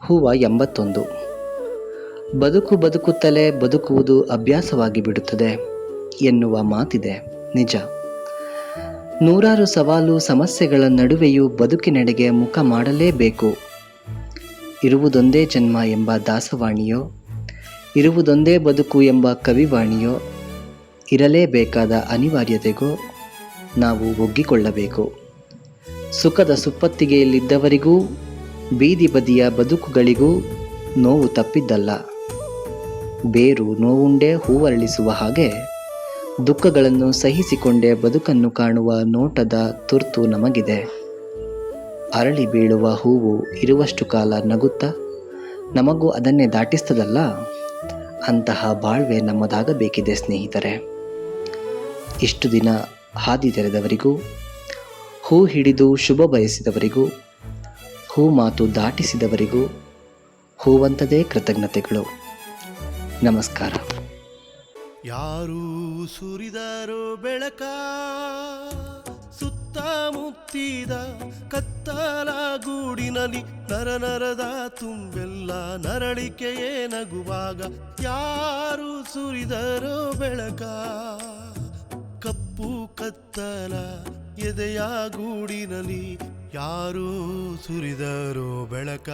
ಹೂವ 81. ಬದುಕು ಬದುಕುತ್ತಲೇ ಬದುಕುವುದು ಅಭ್ಯಾಸವಾಗಿ ಬಿಡುತ್ತದೆ ಎನ್ನುವ ಮಾತಿದೆ, ನಿಜ. ನೂರಾರು ಸವಾಲು ಸಮಸ್ಯೆಗಳ ನಡುವೆಯೂ ಬದುಕಿನೆಡೆಗೆ ಮುಖ ಮಾಡಲೇಬೇಕು. ಇರುವುದೊಂದೇ ಜನ್ಮ ಎಂಬ ದಾಸವಾಣಿಯೋ, ಇರುವುದೊಂದೇ ಬದುಕು ಎಂಬ ಕವಿವಾಣಿಯೋ, ಇರಲೇಬೇಕಾದ ಅನಿವಾರ್ಯತೆಗೋ ನಾವು ಒಗ್ಗಿಕೊಳ್ಳಬೇಕು. ಸುಖದ ಸುಪ್ಪತ್ತಿಗೆಯಲ್ಲಿದ್ದವರಿಗೂ ಬೀದಿ ಬದಿಯ ಬದುಕುಗಳಿಗೂ ನೋವು ತಪ್ಪಿದ್ದಲ್ಲ. ಬೇರು ನೋವುಂಡೇ ಹೂವರಳಿಸುವ ಹಾಗೆ ದುಃಖಗಳನ್ನು ಸಹಿಸಿಕೊಂಡೇ ಬದುಕನ್ನು ಕಾಣುವ ನೋಟದ ತುರ್ತು ನಮಗಿದೆ. ಅರಳಿ ಬೀಳುವ ಹೂವು ಇರುವಷ್ಟು ಕಾಲ ನಗುತ್ತಾ ನಮಗೂ ಅದನ್ನೇ ದಾಟಿಸ್ತದಲ್ಲ, ಅಂತಹ ಬಾಳ್ವೆ ನಮ್ಮದಾಗಬೇಕಿದೆ ಸ್ನೇಹಿತರೆ. ಇಷ್ಟು ದಿನ ಹಾದಿ ತೆರೆದವರಿಗೂ, ಹೂ ಹಿಡಿದು ಶುಭ ಬಯಸಿದವರಿಗೂ, ಹೂ ಮಾತು ದಾಟಿಸಿದವರಿಗೂ ಹೂವಂತದೇ ಕೃತಜ್ಞತೆಗಳು. ನಮಸ್ಕಾರ. ಯಾರೂ ಸುರಿದಾರೋ ಬೆಳಕ ಸುತ್ತಮುತ್ತಿದ ಕತ್ತಲ ಗೂಡಿನಲ್ಲಿ, ನರನರದ ತುಂಬೆಲ್ಲ ನರಳಿಕೆಯೇ ನಗುವಾಗ. ಯಾರು ಸುರಿದರೋ ಬೆಳಕ ಕಪ್ಪು ಕತ್ತಲ ಎದೆಯ ಗೂಡಿನಲ್ಲಿ, ಯಾರೂ ಸುರಿದರೋ ಬೆಳಕ.